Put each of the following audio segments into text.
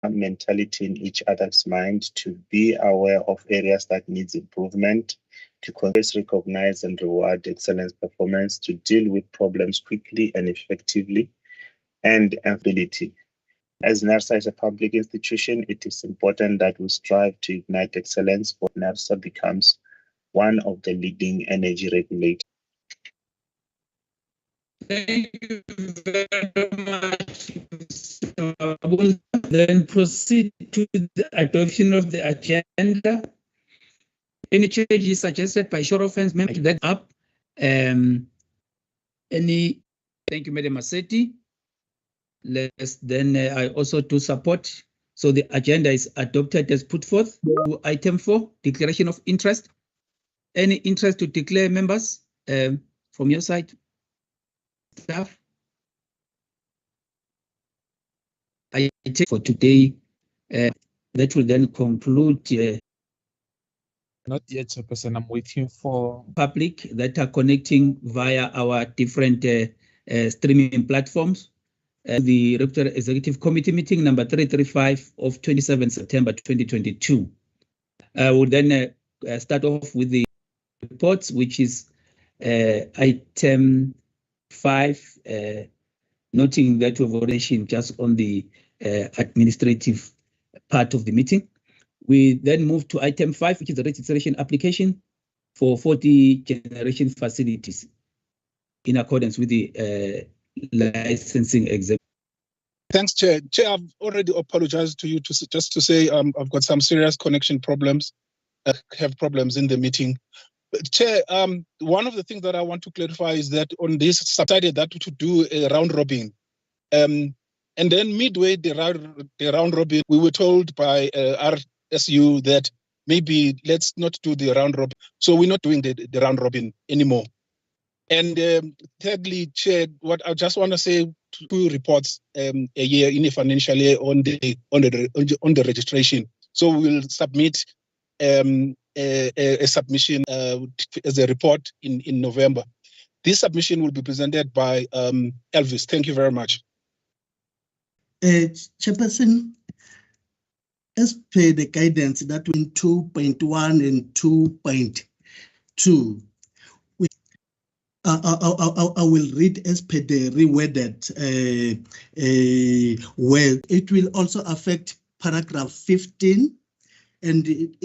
mentality in each other's mind, to be aware of areas that needs improvement, to continuously recognize and reward excellence performance, to deal with problems quickly and effectively, and ability. As NERSA is a public institution, it is important that we strive to ignite excellence, for NERSA becomes one of the leading energy regulators. Thank you very much, Mr. Abul. Then proceed to the adoption of the agenda. Any changes suggested by show of hands, members that up. Any? Thank you, Madam Maseti. Let's then I also do support. So the agenda is adopted as put forth. Item 4, declaration of interest. Any interest to declare, members, from your side? Staff? I take for today. That will then conclude. Not yet, Chairperson. I'm waiting for public that are connecting via our different streaming platforms. The Regulatory Executive Committee meeting number 335 of 27 September 2022. We'll then start off with the reports, which is item 5, noting that we've already just on the administrative part of the meeting. We then move to item 5, which is the registration application for 40 generation facilities in accordance with the licensing exemption. Thanks, Chair. Chair, I've already apologized to you just to say I've got some serious connection problems. I have problems in the meeting. But Chair, one of the things that I want to clarify is that on this decided that to do a round robin. And then midway the round robin, we were told by RSU that maybe let's not do the round robin. So we're not doing the round robin anymore. And thirdly, Chair, what I just want to say, 2 reports a year in a financial year on the registration. So we will submit a submission as a report in November. This submission will be presented by Elvis. Thank you very much. Chairperson, as per the guidance that in 2.1 and 2.2, I will read as per the reworded word. It will also affect paragraph 15, and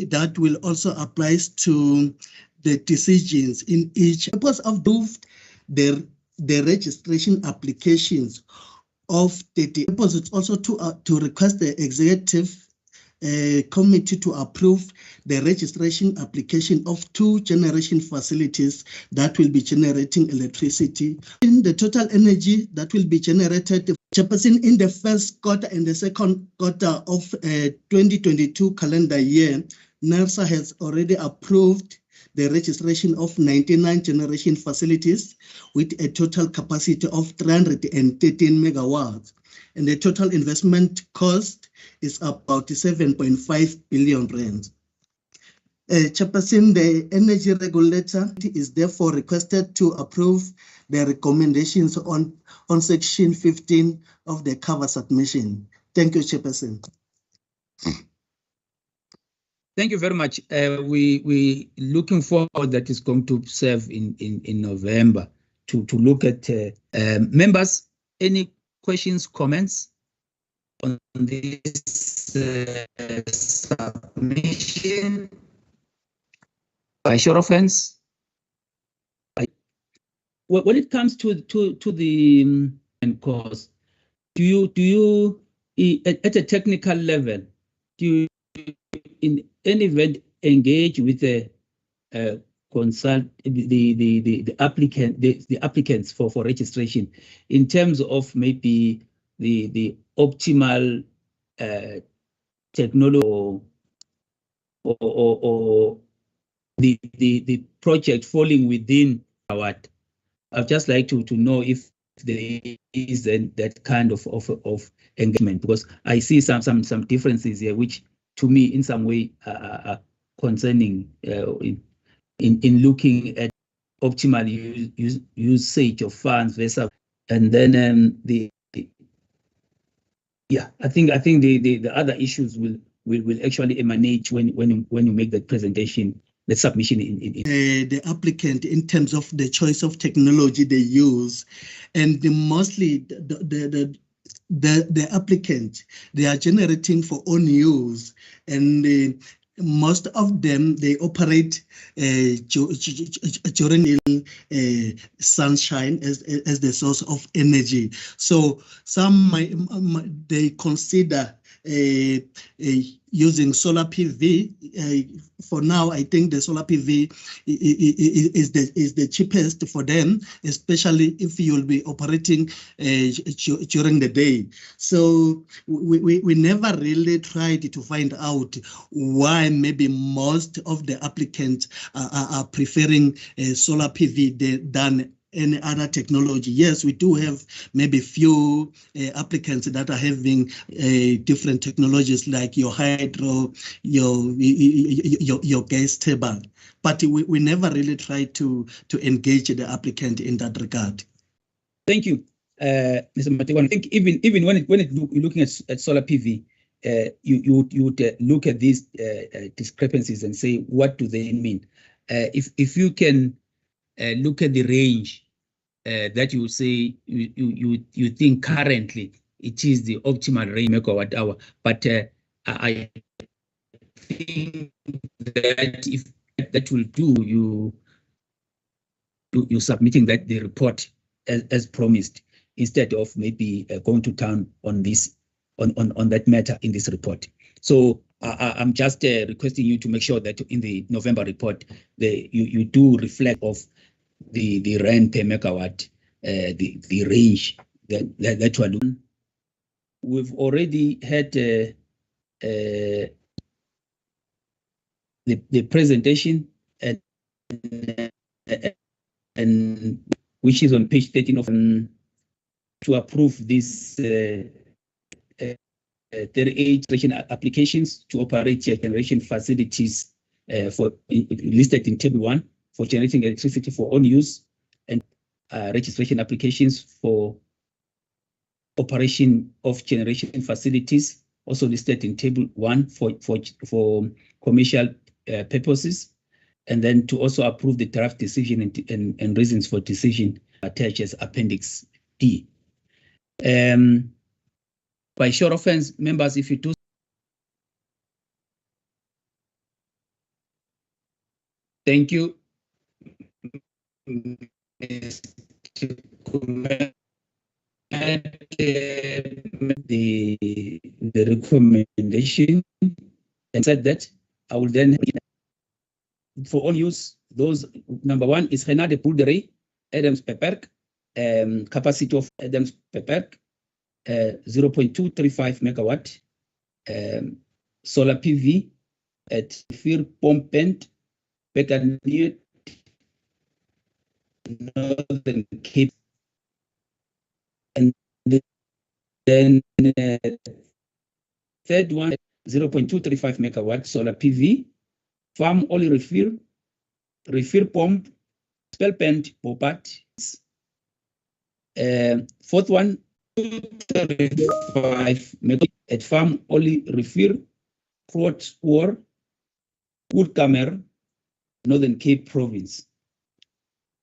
that will also apply to the decisions in each. The purpose of the registration applications of the purpose is also to request the executive committee to approve the registration application of 2 generation facilities that will be generating electricity. In the total energy that will be generated, Chairperson, in the first quarter and the second quarter of 2022 calendar year, NERSA has already approved the registration of 99 generation facilities with a total capacity of 313 megawatts. And the total investment cost is about 7.5 billion rand. Chairperson, the energy regulator is therefore requested to approve the recommendations on section 15 of the cover submission. Thank you, Chairperson. Thank you very much. We looking forward that is going to serve in November to look at members. Any questions, comments on this submission? By show of hands. When it comes to the course, do you at a technical level, do you in any event engage with the consult the applicants for registration in terms of maybe the optimal technology or the project falling within what? I'd just like to know if there is that kind of engagement, because I see some differences here which to me in some way are concerning in looking at optimal usage of funds versus, and then Yeah, I think the other issues will actually emanate when you make that presentation, the submission in the applicant in terms of the choice of technology they use, and mostly the applicant, they are generating for own use, and most of them, they operate during sunshine as the source of energy. So some they consider using solar PV. For now, I think the solar PV is the cheapest for them, especially if you'll be operating during the day. So we never really tried to find out why maybe most of the applicants are preferring solar PV than any other technology. Yes, we do have maybe few applicants that are having different technologies like your hydro, your gas turbine, but we never really try to engage the applicant in that regard. Thank you, Mr. Matewan. I think even when you're looking at solar PV, you would look at these discrepancies and say, what do they mean? If you can look at the range that you say you think currently it is the optimal range megawatt hour, but I think that if that will do, you submitting that the report as promised, instead of maybe going to town on this on that matter in this report. So I'm just requesting you to make sure that in the November report you do reflect of the rand per megawatt, the range that we're looking. We've already had the presentation and which is on page 13 of to approve this 38 applications to operate generation facilities for listed in table 1 for generating electricity for own use, and registration applications for operation of generation facilities also listed in table 1 for commercial purposes, and then to also approve the draft decision and reasons for decision attached as Appendix D. By show of hands, members, if you do. Thank you. The recommendation, and said that I will then for all use those. Number 1 is Renade Bouldery, Adams Peperk, capacity of Adams Peperk 0.235 megawatt, solar PV at Fir Pompent, Bekanir, Northern Cape, and then third one 0.235 megawatt solar PV, farm oil refill pump, Spelpent, Popat. Fourth one 235 megawatt at farm oil refill, Quart War, Woodcamer, Northern Cape Province.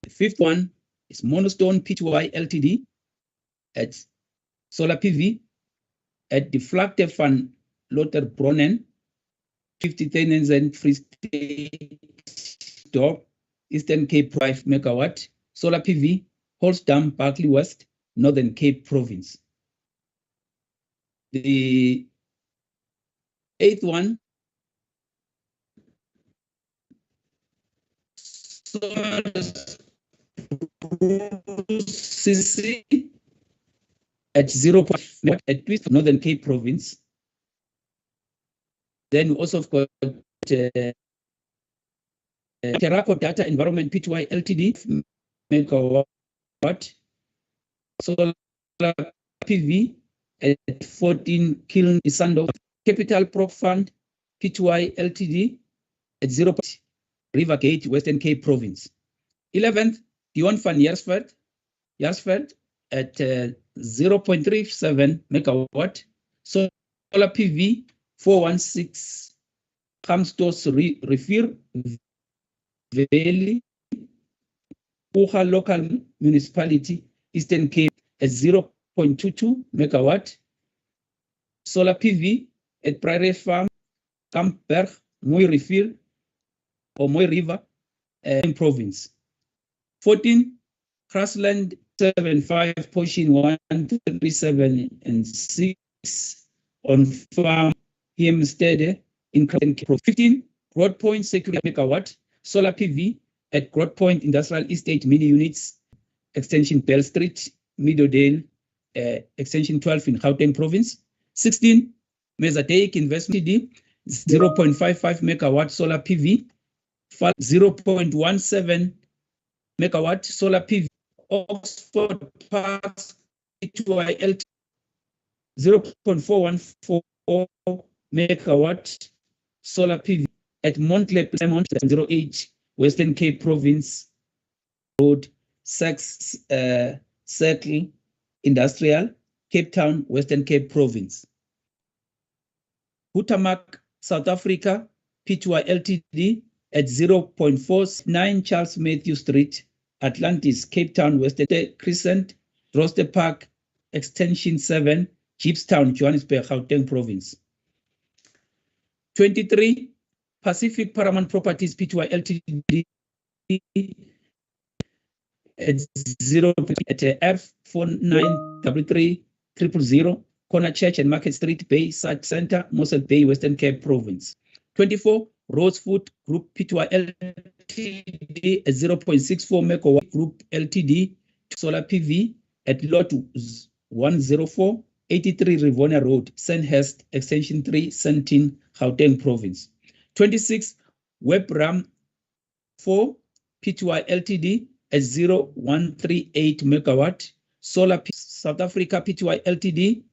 The fifth one is Monostone Pty Ltd at solar PV at the Flagte van Lotterbronnen, 50,000 Free State Door, Eastern Cape 5 megawatt, solar PV, Holsdam, Barkley West, Northern Cape Province. The eighth one, CC at 0.5 at Twist, Northern Cape Province. Then we also got Terraco Data Environment Pty Ltd megawatt solar PV at 14 Kiln Isando, Capital Prop Fund Pty Ltd at 0. Rivergate, Western Cape Province. 11th, Dion van Jaarsveld at 0.37 megawatt Solar PV 416 Kamstos Refir Valley, Uha Local Municipality, Eastern Cape at 0.22 megawatt. Solar PV at Prairie Farm, Kampberg, Mooi Rivier or Mooi River in province. 14, Grassland 75, Portion 137 and 6 on farm Hemstede in Kraken. 15, Broad Point Security Megawatt, Solar PV at Broad Point Industrial Estate Mini Units, Extension Bell Street, Meadowdale, Extension 12 in Gauteng Province. 16, Mosaic Investment D, 0.55 megawatt solar PV, 0.17 megawatt solar PV, Oxford Parks, 0.414 megawatt solar PV at Montlake 08 Western Cape Province Road, Circle Industrial, Cape Town, Western Cape Province. Hutamak, South Africa, P2I Ltd at 0.49 Charles Matthew Street, Atlantis, Cape Town, Western Crescent, Roster Park, Extension 7, Gibstown, Johannesburg, Gauteng Province. 23, Pacific Paramount Properties, P2I Ltd at 0 at F493300, Corner Church and Market Street, Bay Side Center, Mossel Bay, Western Cape Province. 24, Rosefoot Group P2I Ltd at 0.64 megawatt Group Ltd solar PV at lot 104, 83 Rivonia Road, Sandhurst, Extension 3, Sentin, Gauteng Province. 26, Webram 4 P2I Ltd at 0.138 megawatt solar PV, South Africa P2I Ltd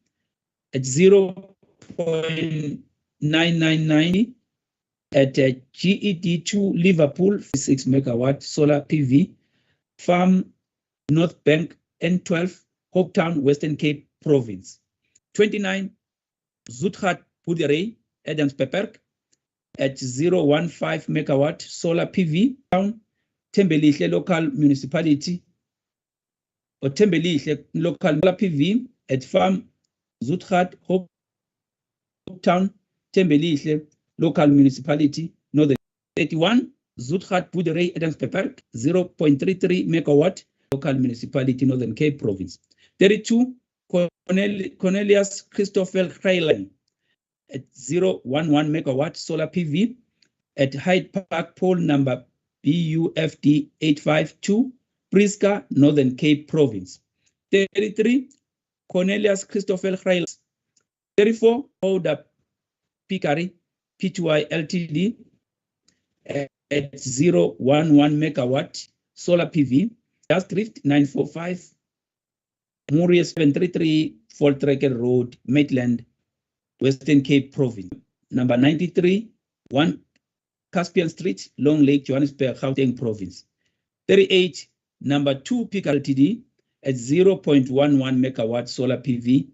at 0.9990 at GED2 Liverpool 6 megawatt solar PV farm North Bank N12 Hopetown, Western Cape Province. 29, Zoetgat Boerdery Adamspeperk at 0.15 megawatt solar PV town Thembelihle Local Municipality or Thembelihle Local PV at farm Zoetgat Hopetown Thembelihle Local Municipality, Northern. 31, Zoetgat Boerdery Adamspeperk 0.33 megawatt local municipality, Northern Cape Province. 32, Cornelius Christoffel Highline at 0.11 megawatt solar PV at Hyde Park pole number BUFD 852, Priska, Northern Cape Province. 33, Cornelius Christoffel Highline. 34, Oda Picari P2I Ltd at 0.11 megawatt solar PV, Just Drift 945, Muria 733, Voltrekker Road, Maitland, Western Cape Province. Number 93, 1 Caspian Street, Long Lake, Johannesburg, Gauteng Province. 38, number 2 Picari Ltd at 0.11 megawatt solar PV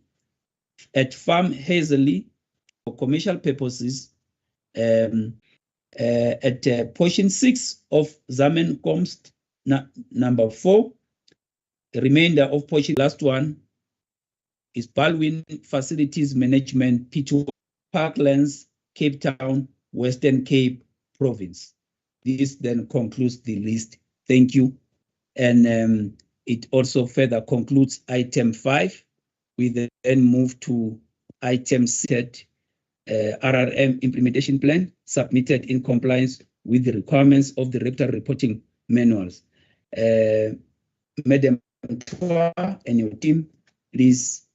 at Farm Hazeley for commercial purposes. At portion 6 of Zamenkomst, number 4. The remainder of portion, last one, is Baldwin Facilities Management, P2 Parklands, Cape Town, Western Cape Province. This then concludes the list. Thank you. And it also further concludes item 5. We then move to item 6. RRM implementation plan submitted in compliance with the requirements of the regulatory reporting manuals. Madam Tua and your team, please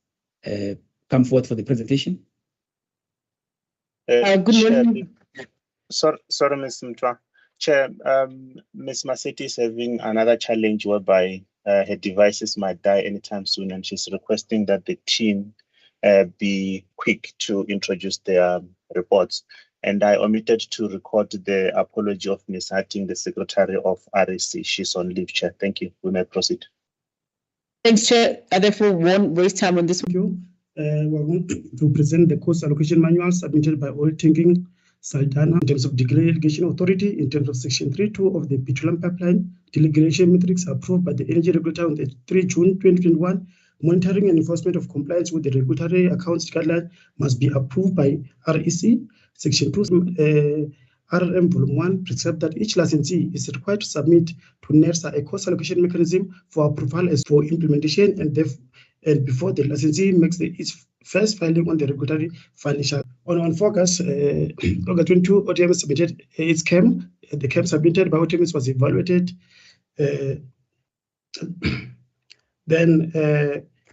come forth for the presentation. Good morning. Sorry, Ms. Mtua. Chair, Ms. Maseti is having another challenge whereby her devices might die anytime soon, and she's requesting that the team be quick to introduce their reports. And I omitted to record the apology of Ms. Hatting, the Secretary of REC. She's on leave, Chair. Thank you. We may proceed. Thanks, Chair. I therefore won't waste time on this. Thank you. we're going to present the cost allocation manual submitted by Oil Thinking Saldanha in terms of delegation authority, in terms of section 3.2 of the petroleum pipeline delegation metrics approved by the energy regulator on the 3 June 2021. Monitoring and enforcement of compliance with the regulatory accounts guideline must be approved by REC. Section 2 RRM Volume 1 prescribes that each licensee is required to submit to NERSA a cost allocation mechanism for approval as for implementation, and before the licensee makes its first filing on the regulatory financial. On August 22, OTMS submitted its CAM. The CAM submitted by OTMS was evaluated.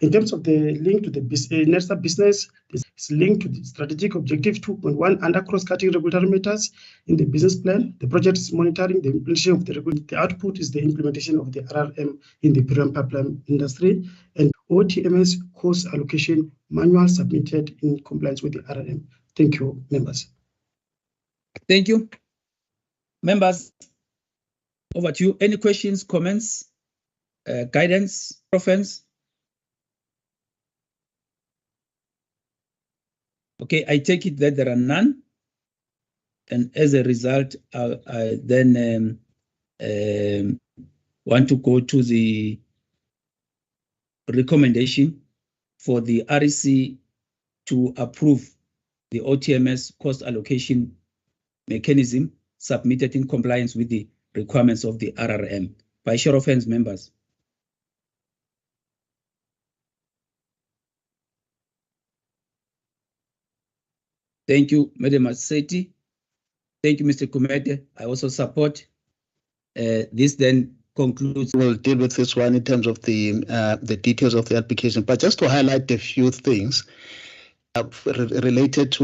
In terms of the link to the NERSA business, this is linked to the strategic objective 2.1 under cross-cutting regulatory matters in the business plan. The project is monitoring the implementation of the regulatory. The output is the implementation of the RRM in the petroleum pipeline industry, and OTMS cost allocation manual submitted in compliance with the RRM. Thank you, members. Thank you. Members, over to you. Any questions, comments, guidance, offense? Okay, I take it that there are none. And as a result, I then want to go to the recommendation for the REC to approve the OTMS cost allocation mechanism submitted in compliance with the requirements of the RRM. By show of hands, members. Thank you, Madam Maseti. Thank you, Mr. Kumete. I also support. This then concludes. We'll deal with this one in terms of the details of the application, but just to highlight a few things related to